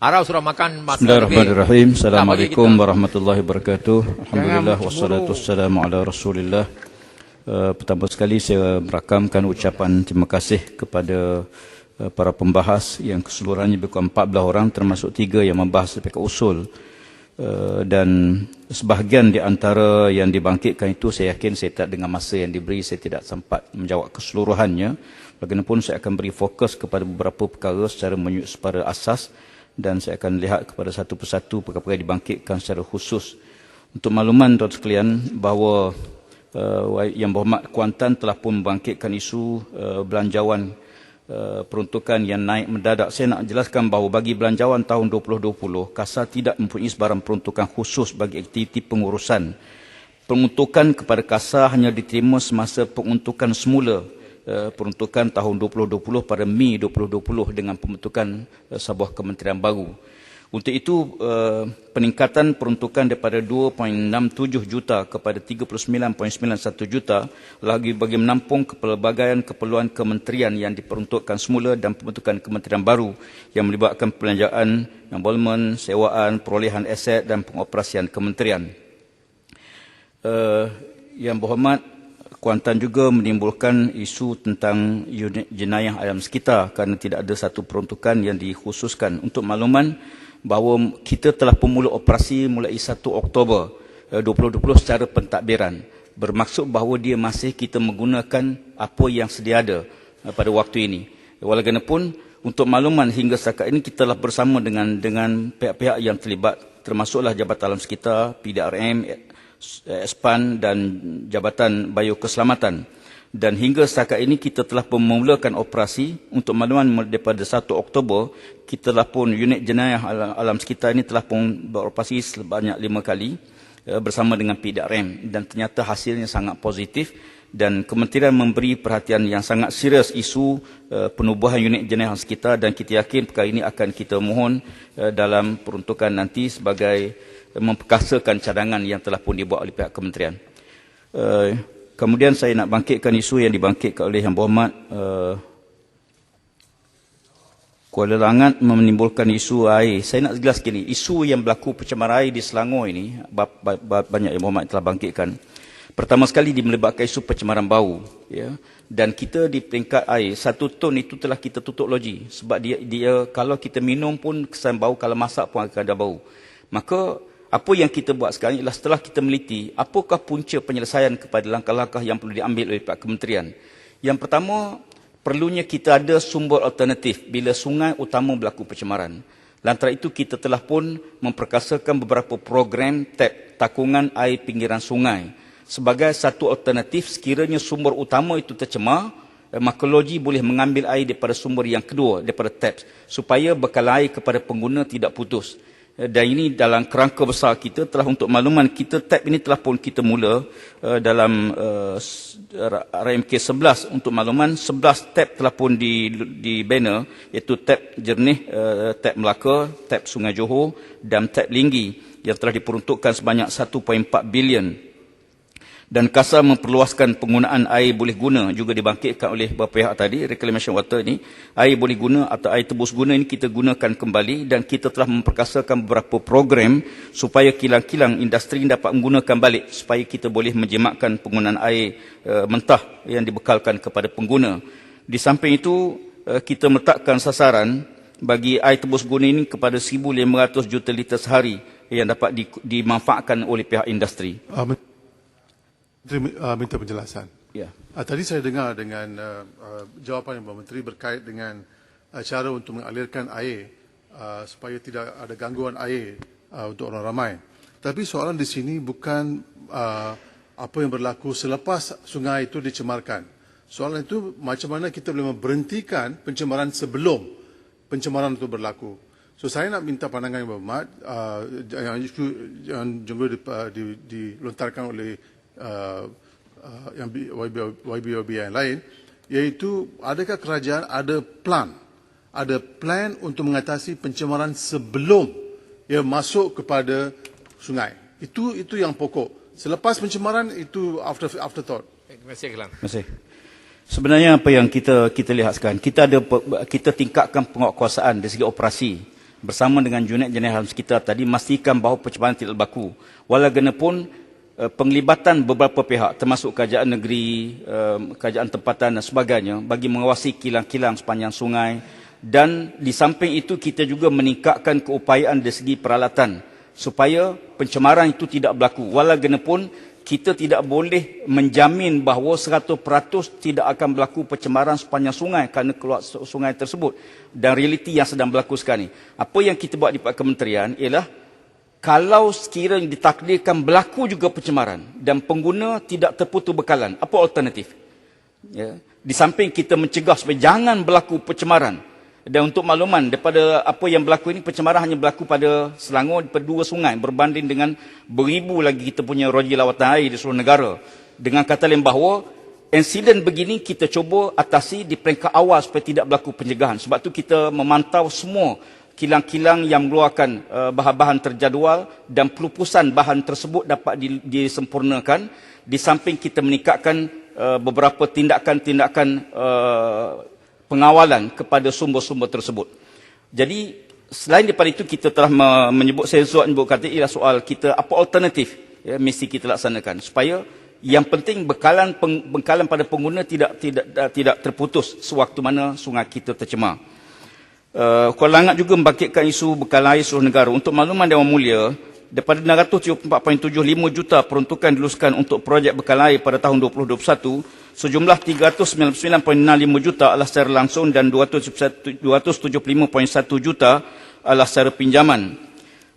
Arau sudah makan masa Bismillahirrahmanirrahim. Assalamualaikum warahmatullahi wabarakatuh. Alhamdulillah wassalatu wassalamu ala Rasulillah. Pertama sekali saya merakamkan ucapan terima kasih kepada para pembahas yang keseluruhannya berkurang 14 orang termasuk 3 yang membahas sebagai usul. Dan sebahagian di antara yang dibangkitkan itu saya yakin saya tak dengan masa yang diberi saya tidak sempat menjawab keseluruhannya. Bagaimanapun saya akan beri fokus kepada beberapa perkara secara asas dan saya akan lihat kepada satu persatu perkara-perkara yang dibangkitkan secara khusus. Untuk makluman tuan sekalian bahawa Yang Berhormat Kuantan telah pun membangkitkan isu belanjawan peruntukan yang naik mendadak. Saya nak jelaskan bahawa bagi belanjawan tahun 2020, KASA tidak mempunyai sebarang peruntukan khusus bagi aktiviti pengurusan. Peruntukan kepada KASA hanya diterima semasa peruntukan semula peruntukan tahun 2020 pada Mei 2020 dengan pembentukan sebuah kementerian baru. Untuk itu, peningkatan peruntukan daripada 2.67 juta kepada 39.91 juta lagi bagi menampung kepelbagaian keperluan kementerian yang diperuntukkan semula dan pembentukan kementerian baru yang melibatkan perbelanjaan, enrolment, sewaan, perolehan aset dan pengoperasian kementerian. Yang Berhormat Kuantan juga menimbulkan isu tentang unit jenayah alam sekitar kerana tidak ada satu peruntukan yang dikhususkan. Untuk makluman bahawa kita telah pemula operasi mulai 1 Oktober 2020 secara pentadbiran. Bermaksud bahawa dia masih kita menggunakan apa yang sedia ada pada waktu ini. Walaupun untuk makluman hingga setakat ini kita telah bersama dengan pihak-pihak yang terlibat termasuklah Jabatan Alam Sekitar, PDRM, SPAN dan Jabatan Biokeselamatan. Dan hingga setakat ini kita telah memulakan operasi. Untuk makluman daripada 1 Oktober, kita telah pun unit jenayah alam sekitar ini telah pun beroperasi sebanyak 5 kali bersama dengan PDRM dan ternyata hasilnya sangat positif dan kementerian memberi perhatian yang sangat serius isu penubuhan unit jenayah alam sekitar dan kita yakin perkara ini akan kita mohon dalam peruntukan nanti sebagai memperkasakan cadangan yang telah pun dibuat oleh pihak kementerian. Kemudian saya nak bangkitkan isu yang dibangkitkan oleh Yang Berhormat Kuala Langat menimbulkan isu air. Saya nak jelaskan ini, isu yang berlaku pencemaran air di Selangor ini, banyak Yang Berhormat telah bangkitkan. Pertama sekali dia melibatkan isu pencemaran bau. Ya. Dan kita di peringkat air, 1 ton itu telah kita tutup loji. Sebab dia kalau kita minum pun kesan bau, kalau masak pun akan ada bau. Maka apa yang kita buat sekarang ialah setelah kita meliti, apakah punca penyelesaian kepada langkah-langkah yang perlu diambil oleh pihak kementerian. Yang pertama, perlunya kita ada sumber alternatif bila sungai utama berlaku pencemaran. Lantaran itu kita telah pun memperkasakan beberapa program takungan air pinggiran sungai. Sebagai satu alternatif, sekiranya sumber utama itu tercemar, maka loji boleh mengambil air daripada sumber yang kedua, daripada taps, supaya bekal air kepada pengguna tidak putus. Dan ini dalam kerangka besar kita telah untuk makluman kita tab ini telah pun kita mula dalam RMK 11 untuk makluman 11 tab telah pun di banner iaitu tab Jernih, tab Melaka, tab Sungai Johor dan tab Linggi yang telah diperuntukkan sebanyak 1.4 bilion. Dan KASA memperluaskan penggunaan air boleh guna juga dibangkitkan oleh beberapa pihak tadi, reclamation water ini, air boleh guna atau air tebus guna ini kita gunakan kembali dan kita telah memperkasakan beberapa program supaya kilang-kilang industri dapat menggunakan balik supaya kita boleh menjimatkan penggunaan air mentah yang dibekalkan kepada pengguna. Di samping itu, kita meletakkan sasaran bagi air tebus guna ini kepada 1,500 juta liter sehari yang dapat dimanfaatkan oleh pihak industri. Minta penjelasan. Ya. Tadi saya dengar dengan jawapan yang Menteri berkait dengan cara untuk mengalirkan air supaya tidak ada gangguan air untuk orang ramai. Tapi soalan di sini bukan apa yang berlaku selepas sungai itu dicemarkan. Soalan itu macam mana kita boleh memberhentikan pencemaran sebelum pencemaran itu berlaku. So saya nak minta pandangan Yang Berhormat yang juga dilontarkan oleh yang YB yang lain, iaitu adakah kerajaan ada plan untuk mengatasi pencemaran sebelum ia masuk kepada sungai. Itu yang pokok. Selepas pencemaran itu afterthought. Terima kasih, Kelang. Terima kasih. Sebenarnya apa yang kita lihat sekarang, kita tingkatkan penguatkuasaan dari segi operasi bersama dengan unit jenis sekitar tadi memastikan bahawa pencemaran tidak berlaku. Walaupun penglibatan beberapa pihak termasuk kerajaan negeri, kerajaan tempatan dan sebagainya bagi mengawasi kilang-kilang sepanjang sungai, dan di samping itu kita juga meningkatkan keupayaan dari segi peralatan supaya pencemaran itu tidak berlaku. Walaupun kita tidak boleh menjamin bahawa 100% tidak akan berlaku pencemaran sepanjang sungai kerana keluar sungai tersebut, dan realiti yang sedang berlaku sekarang ini. Apa yang kita buat di Pak Kementerian ialah kalau sekiranya ditakdirkan berlaku juga pencemaran dan pengguna tidak terputus bekalan, apa alternatif? Ya. Di samping kita mencegah supaya jangan berlaku pencemaran. Dan untuk makluman, daripada apa yang berlaku ini, pencemaran hanya berlaku pada Selangor, pada 2 sungai, berbanding dengan beribu lagi kita punya roji lawatan air di seluruh negara. Dengan kata lain bahawa insiden begini kita cuba atasi di peringkat awal supaya tidak berlaku pencegahan. Sebab tu kita memantau semua kilang-kilang yang mengeluarkan bahan-bahan terjadual dan pelupusan bahan tersebut dapat disempurnakan, di samping kita meningkatkan beberapa tindakan-tindakan pengawalan kepada sumber-sumber tersebut. Jadi selain daripada itu, kita telah menyebut, saya sebut kata ialah soal kita apa alternatif ya, mesti kita laksanakan supaya yang penting bekalan pada pengguna tidak terputus sewaktu mana sungai kita tercemar. Kuala Langat juga membangkitkan isu bekal air seluruh negara. Untuk makluman Dewan Mulia, daripada 674.75 juta peruntukan diluluskan untuk projek bekal air pada tahun 2021, sejumlah 399.65 juta adalah secara langsung dan 275.1 juta adalah secara pinjaman.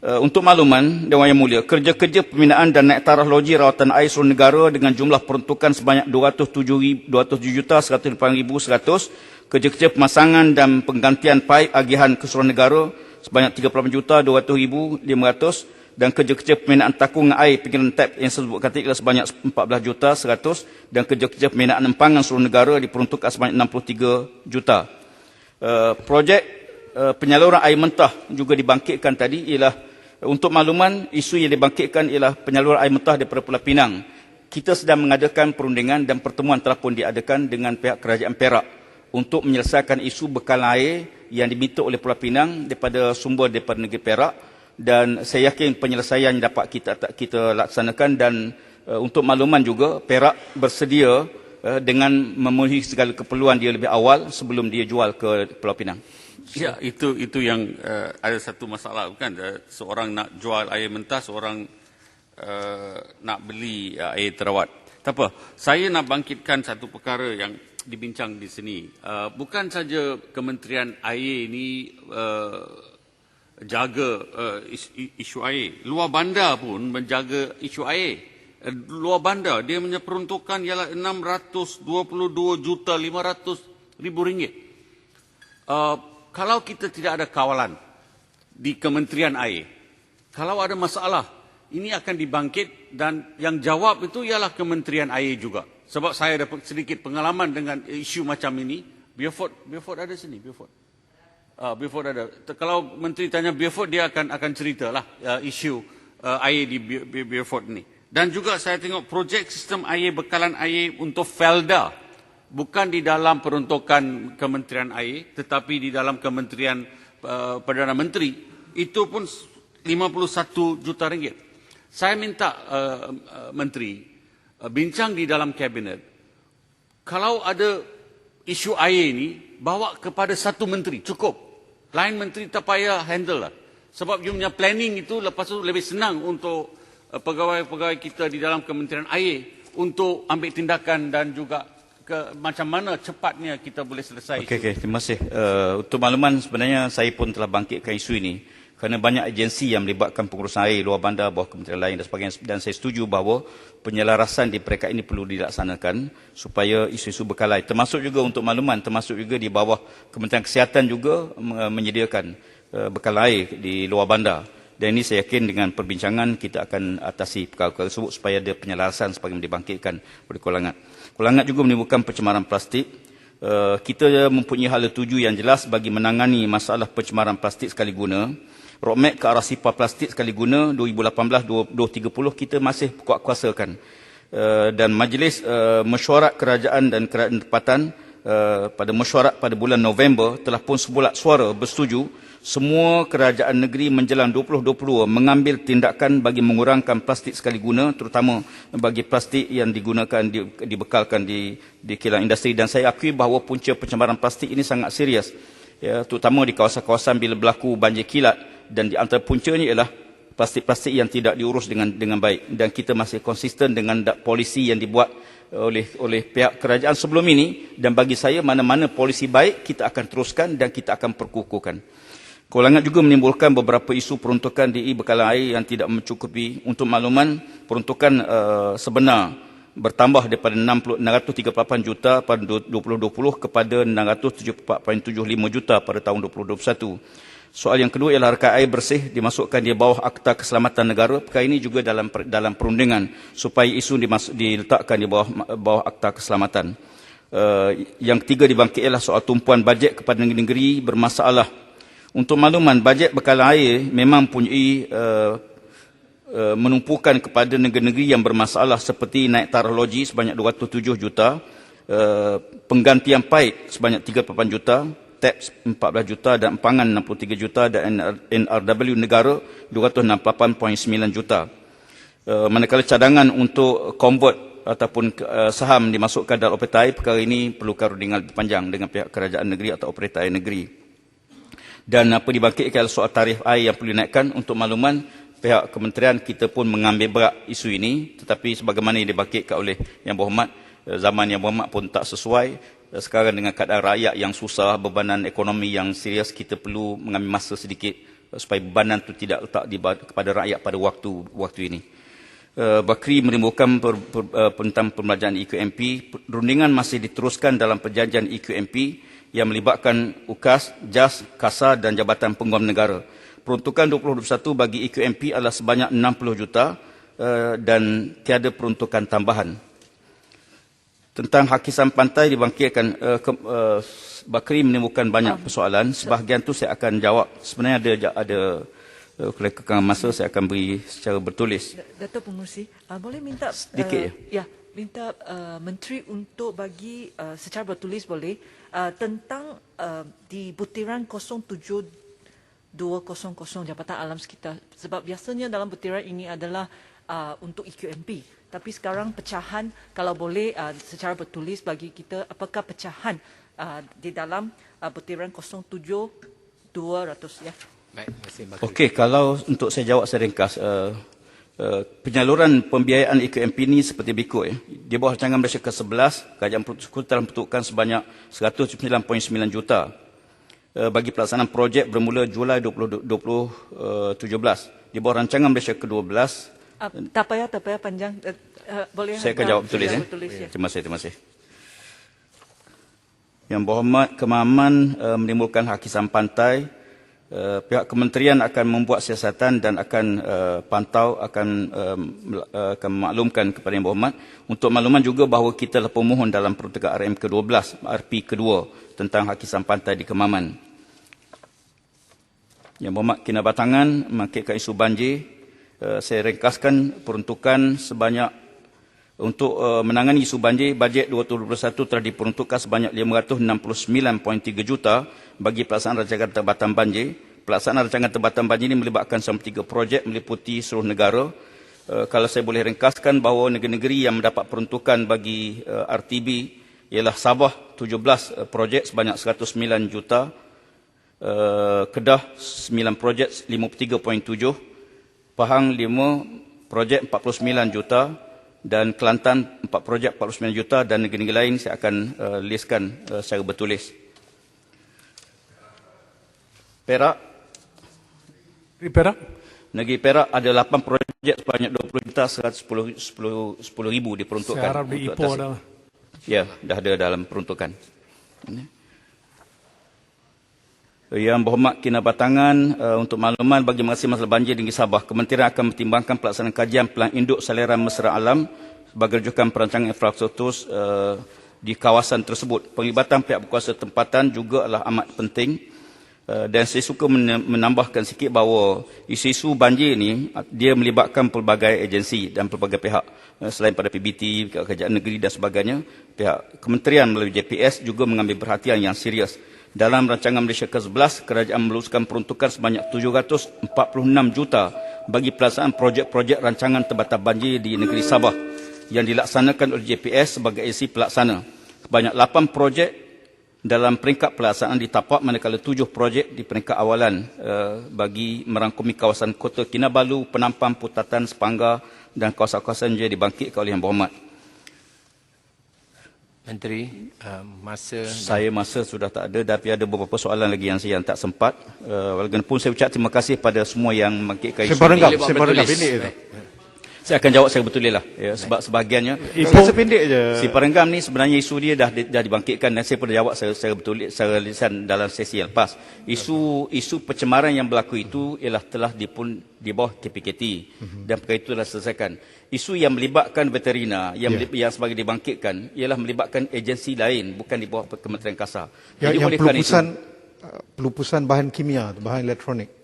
Untuk makluman Dewan Yang Mulia, kerja-kerja pembinaan dan naik taraf loji rawatan air seluruh negara dengan jumlah peruntukan sebanyak 207,100, kerja-kerja pemasangan dan penggantian paip agihan ke seluruh negara sebanyak 38,200,500, dan kerja-kerja pembinaan takung air pinggiran tap yang saya sebut kata ialah sebanyak 14,100,000, dan kerja-kerja pembinaan empangan seluruh negara diperuntukkan sebanyak 63 juta. Projek penyaluran air mentah juga dibangkitkan tadi ialah, untuk makluman, isu yang dibangkitkan ialah penyaluran air mentah daripada Pulau Pinang. Kita sedang mengadakan perundingan dan pertemuan telah pun diadakan dengan pihak kerajaan Perak untuk menyelesaikan isu bekal air yang diminta oleh Pulau Pinang daripada sumber daripada negeri Perak, dan saya yakin penyelesaian dapat kita laksanakan. Dan untuk makluman juga, Perak bersedia dengan memenuhi segala keperluan dia lebih awal sebelum dia jual ke Pulau Pinang. Ya, itu yang ada satu masalah, bukan? Seorang nak jual air mentah, seorang nak beli air terawat. Tak apa, saya nak bangkitkan satu perkara yang dibincang di sini. Bukan saja Kementerian Air ini jaga isu air. Luar bandar pun menjaga isu air. Luar bandar, dia punya peruntukan ialah 622,500,000 ringgit. Kalau kita tidak ada kawalan di Kementerian Air, kalau ada masalah, ini akan dibangkit, dan yang jawab itu ialah Kementerian Air juga. Sebab saya dapat sedikit pengalaman dengan isu macam ini. Beaufort ada sini, Beaufort. Beaufort ada. Kalau menteri tanya Beaufort, dia akan ceritalah isu air di Beaufort ini. Dan juga saya tengok projek sistem air, bekalan air untuk Felda, bukan di dalam peruntukan Kementerian Air, tetapi di dalam Kementerian Perdana Menteri, itu pun 51 juta ringgit. Saya minta Menteri bincang di dalam Kabinet, kalau ada isu air ini, bawa kepada satu menteri, cukup. Lain menteri tak payah handle lah. Sebab you punya planning itu lepas tu lebih senang untuk pegawai-pegawai kita di dalam Kementerian Air untuk ambil tindakan dan juga macam mana cepatnya kita boleh selesai. Okey, terima kasih. Untuk makluman, sebenarnya saya pun telah bangkitkan isu ini kerana banyak agensi yang melibatkan pengurusan air luar bandar, bawah kementerian lain dan sebagainya, dan saya setuju bahawa penyelarasan di peringkat ini perlu dilaksanakan supaya isu-isu bekal air, termasuk juga untuk makluman, termasuk juga di bawah Kementerian Kesihatan juga menyediakan bekal air di luar bandar. Dan ini saya yakin dengan perbincangan kita akan atasi perkara-perkara tersebut supaya ada penyelarasan sebagaimana dibangkitkan oleh Kuala Langat. Kuala Langat juga menimbulkan pencemaran plastik. Kita mempunyai hala tuju yang jelas bagi menangani masalah pencemaran plastik sekali guna. Roadmap ke arah sifar plastik sekali guna 2018-2030 kita masih kuat kuasakan. Dan Majlis Mesyuarat Kerajaan dan Kerajaan Tempatan pada mesyuarat pada bulan November telah pun sebulat suara bersetuju semua kerajaan negeri menjelang 2022 mengambil tindakan bagi mengurangkan plastik sekali guna, terutama bagi plastik yang digunakan, dibekalkan di kilang industri. Dan saya akui bahawa punca pencemaran plastik ini sangat serius, ya, terutama di kawasan-kawasan bila berlaku banjir kilat, dan di antara puncanya ialah plastik-plastik yang tidak diurus dengan baik. Dan kita masih konsisten dengan polisi yang dibuat oleh pihak kerajaan sebelum ini, dan bagi saya mana-mana polisi baik kita akan teruskan dan kita akan perkukuhkan. Kewangan juga menimbulkan beberapa isu peruntukan di bekalan air yang tidak mencukupi. Untuk makluman, peruntukan sebenar bertambah daripada 638 juta pada 2020 kepada 674.75 juta pada tahun 2021. Soal yang kedua ialah harkat air bersih dimasukkan di bawah Akta Keselamatan Negara. Perkara ini juga dalam perundingan supaya isu diletakkan di bawah Akta Keselamatan. Yang ketiga dibangkit ialah soal tumpuan bajet kepada negeri-negeri bermasalah. Untuk makluman, bajet bekalan air memang mempunyai menumpukan kepada negeri-negeri yang bermasalah seperti naik taraf logi sebanyak 207 juta, penggantian paip sebanyak 38 juta, taps 14 juta dan empangan 63 juta dan NRW negara 268.9 juta. Manakala cadangan untuk convert ataupun saham dimasukkan dalam operator air, perkara ini perlukan rundingan lebih panjang dengan pihak kerajaan negeri atau operator air negeri. Dan apa dibangkitkan soal tarif air yang perlu dinaikkan. Untuk makluman, pihak kementerian kita pun mengambil berat isu ini, tetapi sebagaimana yang dibangkitkan oleh Yang Berhormat, zaman Yang Berhormat pun tak sesuai. Sekarang dengan keadaan rakyat yang susah, bebanan ekonomi yang serius, kita perlu mengambil masa sedikit supaya bebanan itu tidak letak kepada rakyat pada waktu ini. Bakri menimbulkan tentang pembelajaran EQMP. Rundingan masih diteruskan dalam perjanjian EQMP yang melibatkan UKAS, JAS, KASA dan Jabatan Penguam Negara. Peruntukan 2021 bagi EQMP adalah sebanyak 60 juta dan tiada peruntukan tambahan. Tentang hakisan pantai dibangkitkan, Bakri menimbulkan banyak persoalan. Sebahagian tu saya akan jawab. Sebenarnya ada kekangan masa, saya akan beri secara bertulis. Dato' Pengerusi, boleh minta sedikit minta Menteri untuk bagi secara bertulis boleh tentang di butiran 07200 Jabatan Alam Sekitar. Sebab biasanya dalam butiran ini adalah untuk EQMP. Tapi sekarang pecahan, kalau boleh secara bertulis bagi kita, apakah pecahan di dalam butiran 07200 ya? Baik, terima kasih. Okey, kalau untuk saya jawab secara ringkas, penyaluran pembiayaan EQMP ini seperti berikut. Di bawah rancangan Malaysia ke-11, kerajaan persekutuan telah memperuntukkan sebanyak 109.9 juta bagi pelaksanaan projek bermula Julai 2017. Di bawah rancangan Malaysia ke-12, tak payah panjang. Boleh saya akan jawab bertulis. Ya. Terima kasih. Yang Berhormat Kemahaman menimbulkan hakisan pantai. Pihak kementerian akan membuat siasatan dan akan pantau, akan memaklumkan kepada Yang Berhormat. Untuk makluman juga bahawa kita telah pemohon dalam peruntukan RM ke-12, RP kedua tentang hakisan pantai di Kemahaman. Yang Berhormat Kinabatangan membangkitkan isu banjir. Saya ringkaskan peruntukan sebanyak untuk menangani isu banjir, bajet 2021 telah diperuntukkan sebanyak 569.3 juta bagi pelaksanaan rancangan tempatan banjir. Pelaksanaan rancangan tempatan banjir ini melibatkan 3 projek meliputi seluruh negara. Kalau saya boleh ringkaskan bahawa negeri-negeri yang mendapat peruntukan bagi RTB ialah Sabah 17 projek sebanyak 109 juta, Kedah 9 projek 53.7, Pahang 5 projek 49 juta, dan Kelantan 4 projek 49 juta, dan negeri-negeri lain saya akan listkan secara bertulis. Perak. Negeri Perak ada 8 projek sebanyak 20 juta 110 ribu diperuntukkan. Saya harap di Ipoh dah. Ya, dah ada dalam peruntukan. Yang Berhormat Kinabatangan, untuk makluman bagi mengatasi masalah banjir di Sabah, Kementerian akan mempertimbangkan pelaksanaan kajian pelan induk saliran mesra alam sebagai rujukan perancangan infrastruktur di kawasan tersebut. Penglibatan pihak berkuasa tempatan juga adalah amat penting. Dan saya suka menambahkan sikit bahawa isu-isu banjir ni dia melibatkan pelbagai agensi dan pelbagai pihak. Selain pada PBT, Kerajaan Negeri dan sebagainya, pihak kementerian melalui JPS juga mengambil perhatian yang serius. Dalam rancangan Malaysia ke-11, kerajaan meluluskan peruntukan sebanyak 746 juta bagi pelaksanaan projek-projek rancangan tempatan banjir di negeri Sabah yang dilaksanakan oleh JPS sebagai agensi pelaksana. Sebanyak 8 projek dalam peringkat pelaksanaan ditapak, manakala 7 projek di peringkat awalan bagi merangkumi kawasan Kota Kinabalu, Penampang, Putatan, Sepanggar dan kawasan-kawasan yang dibangkitkan oleh Yang Berhormat. Menteri, Masa sudah tak ada, tapi ada beberapa soalan lagi yang saya tak sempat. Walaupun saya ucap terima kasih pada semua yang membangkitkan isu ini. Sependek je. Saya akan jawab secara betul lah, ya, sebab sebahagiannya Sependek je. si Parenggam ni sebenarnya isu dia dah dibangkitkan dan saya pun dah jawab secara betul, secara lisan dalam sesi yang lepas. Isu pencemaran yang berlaku itu ialah telah di bawah KPKT dan perkara itu dah selesaikan. Isu yang melibatkan veterina yang sebagai dibangkitkan ialah melibatkan agensi lain, bukan di bawah Kementerian Kasar. Jadi Yang oleh kerana itu, pelupusan bahan kimia, bahan elektronik.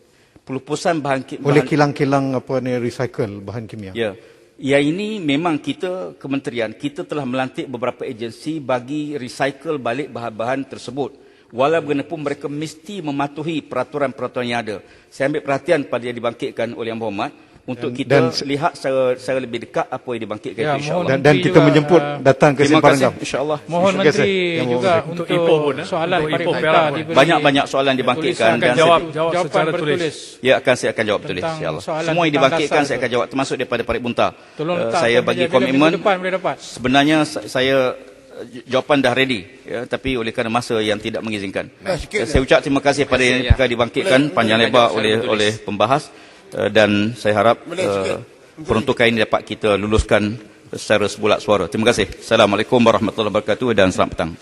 pelupusan Oleh kilang-kilang recycle bahan kimia. Ya. Yang ini memang kita kementerian kita telah melantik beberapa agensi bagi recycle balik bahan-bahan tersebut. Walaupun mereka mesti mematuhi peraturan-peraturan yang ada. Saya ambil perhatian pada yang dibangkitkan oleh Yang Berhormat untuk kita lihat secara lebih dekat apa yang dibangkitkan itu, insya-Allah. Dan kita menjemput datang ke Terima Semparenggam. kasih, insya-Allah. Mohon Menteri juga untuk soalan daripada kita diberi Banyak-banyak soalan dibangkitkan dan jawapan bertulis. saya akan jawab tulis, insya-Allah. Semua yang dibangkitkan saya akan jawab, termasuk daripada Parit Bunta. Tolong letak Saya bagi komitmen. depan boleh dapat. Sebenarnya saya jawapan dah ready, ya, tapi oleh kerana masa yang tidak mengizinkan. Saya ucap terima kasih pada yang dibangkitkan panjang lebar oleh pembahas, dan saya harap peruntukan ini dapat kita luluskan secara sebulat suara. Terima kasih. Assalamualaikum warahmatullahi wabarakatuh dan selamat petang.